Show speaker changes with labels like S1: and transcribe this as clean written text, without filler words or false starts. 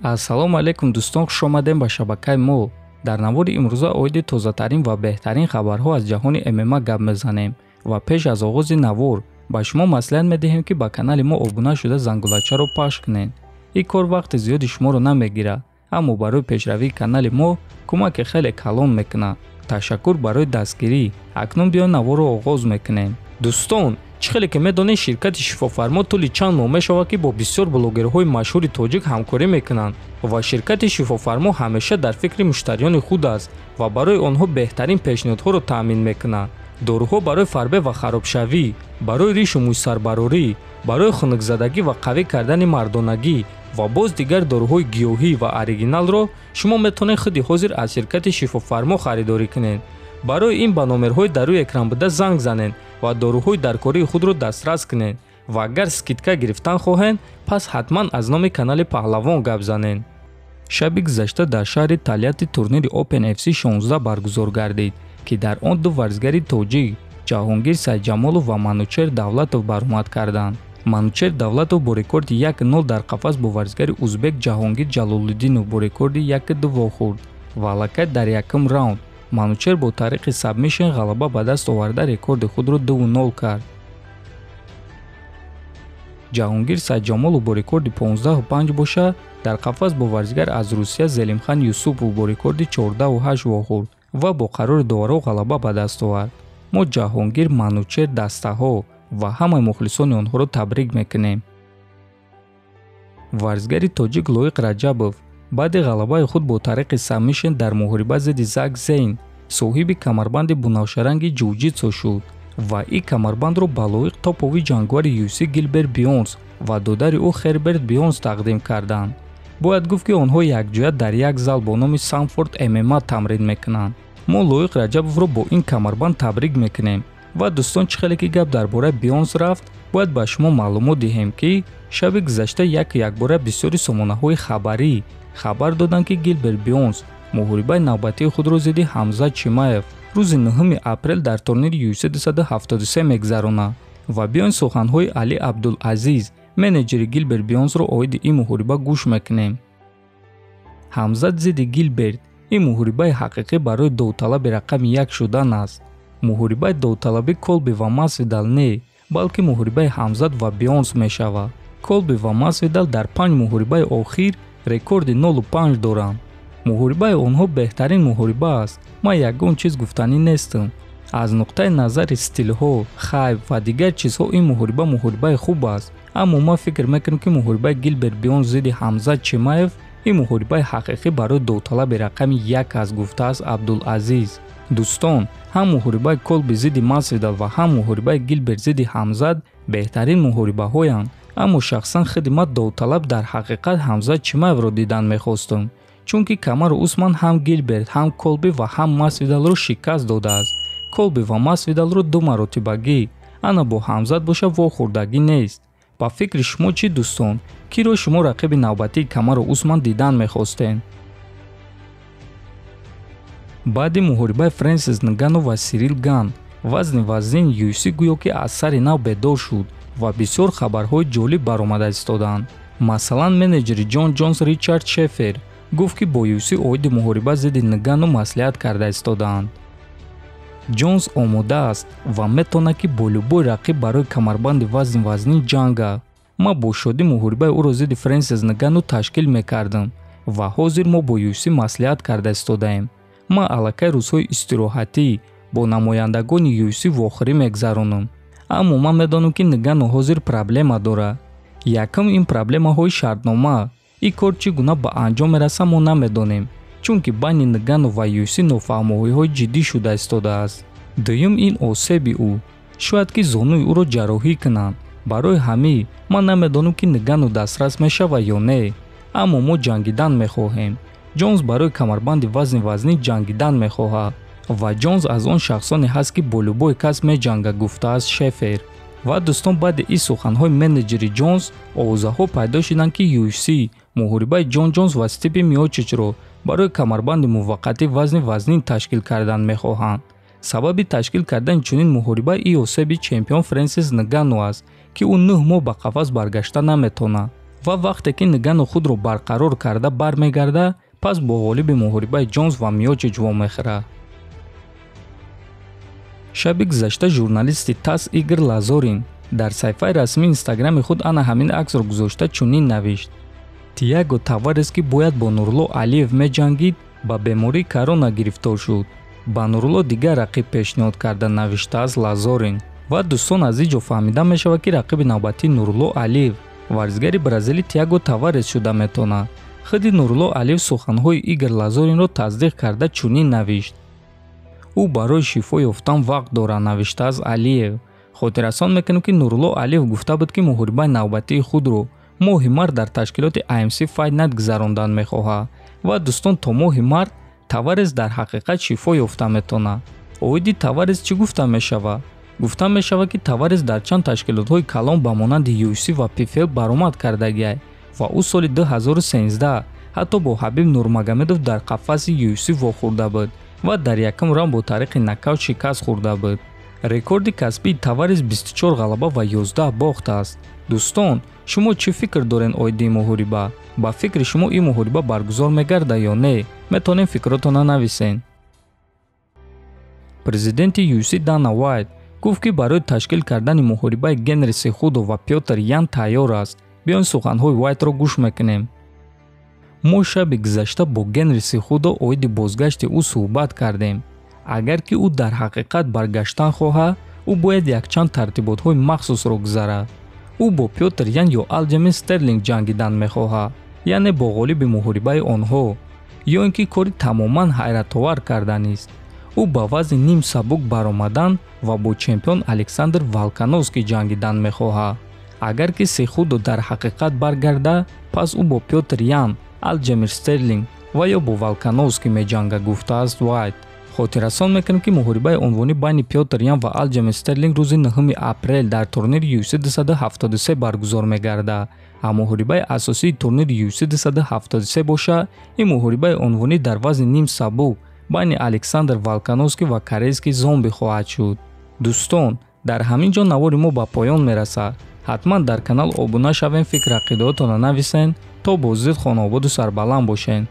S1: Ассалому алайкум дӯстон, хуш омадем ба шабакаи мо. Дар навори имрӯза оиди тозатарин ва беҳтарин хабарҳо аз ҷаҳони ММА гап мезанем ва пеш аз оғози навор ба шумо маслиҳат медиҳем ки ба канали мо обуна шуда зангулачаро пахш кунед. ин кор вақти зиёди шуморо намегирад, аммо барои пешравии канали мо кӯмаки хеле калон мекунад. Ташаккур барои дастгирӣ. Акнун биён наворро оғоз мекунем. Дӯстон, чӣ хеле ки медонед ширкати шифофармо тӯли чанд моҳ мешавад ки бо бисёр блогерҳои машҳури тоҷик ҳамкорӣ мекунанд ва ширкати шифофармо ҳамеша дар фикри муштариёни худ аст ва барои онҳо беҳтарин пешниҳодҳоро таъмин мекунад. доруҳо барои фарбе ва харобшавӣ, барои ришу мӯйсарбарорӣ, барои хунукзадагӣ ва қавӣ кардани мардонагӣ ва боз дигар доруҳои гиёҳӣ ва оригиналро шумо метавонед худи ҳозир аз ширкати шифофармо харидорӣ кунед. барои ин ба номерҳои дар рӯи экран буда занг занед ва доруҳои даркории худро дастрас кунед ва агар скидка гирифтан хоҳед, пас ҳатман аз номи канали Паҳлавон гап занед. шаби гузашта дар шаҳри Талиати турнири Open FC 16 баргузор гардид, ки дар он ду варзигари тоҷик Ҷаҳонгир Сайҷамолов ва Манучер Давлатов баромад карданд. Манучер Давлатов бо рекорди 1-0 дар қафас бо варзигари узбек Ҷаҳонгир Ҷалолиддинов бо рекорди 1-2 вохӯрд ва аллакай дар якум раунд Манучер бо тариқи сабмишн ғалаба ба даст оварда рекорди худро 2-0 кард. Ҷаҳонгир Сайҷамолов бо рекорди 15-5 боша дар қафас бо варзигар аз Русия Зелимхан Юсупов бо рекорди 14-8 вохӯрд ва бо қарори доваро ғалаба ба даст овард. мо Ҷаҳонгир, Манучер, дастаҳо ва ҳамаи мухлисони онҳоро табрик мекунем. варзигари тоҷик Лоиқ Раҷабов баъди ғалабаи худ бо тариқи сабмишн дар муҳориба зидди Зак Зейн соҳиби камарбанди бунавшаранги ҷуҷитсу шуд ва ин камарбандро ба Лоиқ топови ҷангвари UFC Гилберт Бионс ва додари ӯ Херберт Бионс тақдим карданд. бояд гуфт ки онҳо якҷоя дар як зал бо номи Sanford MMA тамрин мекунанд. мо Лоиқ Раҷабовро бо ин камарбанд табрик мекунем ва дӯстон, чӣ хеле ки гап дар бораи Бионс рафт, бояд ба шумо маълумот диҳем ки шаби гузашта якбора бисёри сомонаҳои хабарӣ хабар доданд ки Гилберт Бионс муҳорибаи навбатии худро зидди Ҳамзат Чимаев рӯзи 9 апрел дар турнири UFC 273 мегзаронад ва биён суханҳои Али Абдулазиз, менеҷери Гилберт Бионсро оиди ин муҳориба гӯш мекунем. Ҳамзат зидди Гилберт ин муҳорибаи ҳақиқӣ барои довталаби рақами 1 шудан аст. муҳорибаи довталабӣ Колби ва Масвидал не, балки муҳорибаи Ҳамзат ва Бионс мешавад. Колби ва Масвидал дар 5 муҳорибаи охир рекорди 0-5 доранд. муҳорибаи онҳо беҳтарин муҳориба аст. ман ягон чиз гуфтанӣ нестам. аз нуқтаи назари стилҳо, хайп ва дигар чизҳо ин муҳорибаи хуб аст, аммо ман фикр мекунам ки муҳорибаи Гилберт Бионс зидди Ҳамзат Чимаев ин муҳорибаи ҳақиқӣ барои довталаби рақами 1 аст, гуфтааст Абдулазиз. дӯстон, ҳам муҳорибаи Колби зидди Масвидал ва ҳам муҳорибаи Гилберт зидди Ҳамзат беҳтарин муҳорибаҳоянд, аммо шахсан хидмат довталаб дар ҳақиқат Ҳамзат Чимаевро дидан мехостам, чунки камару усман ҳам Гилберт, ҳам Колби ва ҳам Масвидалро шикаст додааст. Колби ва Масвидалро 2 маротибагӣ, ана бо Ҳамзат боша вохӯрдагӣ нест. ба фикри шумо чӣ дӯстон? киро шумо рақиби навбатии камару усман дидан мехостед? баъди муҳорибаи Фрэнсис Нганну ва Сирил Ган вазни вазнин UFC гӯё ки аз сари нав бедор шуд ва бисёр хабарҳои ҷолиб баромада истоданд. масалан, менеҷери Ҷон Ҷонс Ричард Шефер гуфт ки бо UFC оиди муҳориба зидди Нганну маслиҳат карда истодаанд. Ҷонс омода аст ва метавонад ки бо любой рақиб барои камарбанди вазни вазнин ҷанга. ман бо шодӣ муҳорибаи ӯро зидди Фрэнсис Нганну ташкил мекардам ва ҳозир мо бо UFC маслиҳат карда истодаем. ман аллакай рӯзҳои истироҳатӣ бо намояндагони UFC вохӯрӣ мегзаронам, аммо ман медонам ки Нганну ҳозир проблема дорад. якум ин проблемаҳои шартнома. ин кор чӣ гуна ба анҷом мераса мо намедонем, чунки байни Нганну ва UFC нофаҳмоиҳои ҷиддӣ шуда истодааст. дуюм ин осеби ӯ. шояд ки зонуи ӯро ҷарроҳӣ кунанд. барои ҳамин ман намедонам ки Нганну дастрас мешавад ё не, аммо мо ҷангидан мехоҳем. ҷонс барои камарбанди вазни вазнин ҷангидан мехоҳад ва ҷонс аз он шахсоне ҳаст ки бо любой кас меҷанга, гуфтааст Шефер. ва дӯстон, баъди ин суханҳои менеҷери ҷонс овозаҳо пайдо шуданд ки UFC муҳорибаи Ҷон Ҷонс ва Стипи Миочичро барои камарбанди муваққати вазни вазнин ташкил кардан мехоҳанд. сабаби ташкил кардани чунин муҳориба ин осеби чемпион Фрэнсис Нганну аст ки ӯ 9 моҳ ба қафас баргашта наметавонад ва вақте ки нигану худро барқарор карда бармегарда, пас бо ғолиби муҳорибаи Ҷонс ва Миочич вомехӯрад. шаби гузашта журналисти ТАСС Игор Лазорин дар саҳифаи расмии инстаграми худ ана ҳамин аксро гузошта чунин навишт: «Тиаго Таварес ки бояд бо Нурулло Алиев меҷангид, ба бемории корона гирифтор шуд. Ба Нурулло дигар рақиб пешниҳод карда», навиштааст Лазорин. Ва дӯстон аз инҷо фаҳмида мешавад ки рақиби навбатии Нурулло Алиев варзигари бразилӣ Тиаго Таварес шуда метавонад. худи Нурулло Алиев суханҳои Игор Лазоринро тасдиқ карда чунин навишт: «Ӯ барои шифо ёфтан вақт дорад», навиштааст Алиев. хотиррасон мекунем ки Нурулло Алиев гуфта буд ки муҳорибаи навбатии худро моҳи март дар ташкилоти IMC Fight Night гузарондан мехоҳад. ва дӯстон, то моҳи март Таварес дар ҳақиқат шифо ёфта метавонад. оиди Таварес чӣ гуфта мешавад? гуфта мешавад ки Таварес дар чанд ташкилотҳои калон ба монанди UFC ва PFL баромад кардагиай ва ӯ соли 2013 ҳатто бо Ҳабиб Нурмагомедов дар қафаси UFC вохӯрда буд ва дар якум раунд бо тариқи нокаут шикаст хӯрда буд. рекорди касбии Таварес 24 ғалаба ва 11 бохт аст. дӯстон, шумо чӣ фикр доред оиди муҳориба? ба фикри шумо ин муҳориба баргузор мегарда ё не? метавонед фикротонро нависен. президенти UFC Дана Вайт гуфт ки барои ташкил кардани муҳорибаи Генри Сехудо ва Пётр Ян тайёр аст. биён суханҳои Вайтро гӯш мекунем. мо шаби гузашта бо Генри Сехудо оиди бозгашти ӯ суҳбат кардем. агар ки ӯ дар ҳақиқат баргаштан хоҳад, ӯ бояд якчанд тартиботҳои махсусро гузарад. ӯ бо Пётр Ян ё Алҷемин Стерлинг ҷангидан мехоҳад, яъне бо ғолиби муҳорибаи онҳо, ё ин ки кори тамоман ҳайратовар карданист. ӯ ба вазни ним сабук баромадан ва бо чемпион Александр Волкановский ҷангидан мехоҳад. агар ки Сехудо дар ҳақиқат баргарда, пас ӯ бо Пётр Ян, Алҷемир Стерлинг ва ё бо Волкановский меҷангад, гуфтааст Вайт. хотиррасон мекунем ки муҳорибаи унвонӣ байни Пётр Ян ва Алҷемир Стерлинг рӯзи 9 апрел дар турнири UFC 273 баргузор мегардад. ҳам муҳорибаи асосии турнири UFC 273 бошад, ин муҳорибаи унвонӣ дар вазни ним сабук байни Александр Волкановский ва корейский зомби хоҳад шуд. дӯстон, дар ҳамин ҷо навори мо ба поён мерасад. ҳатман дар канал обуна шавем, фикр ақидаотонро нависен. то бозид хонаободу сарбаланд бошен.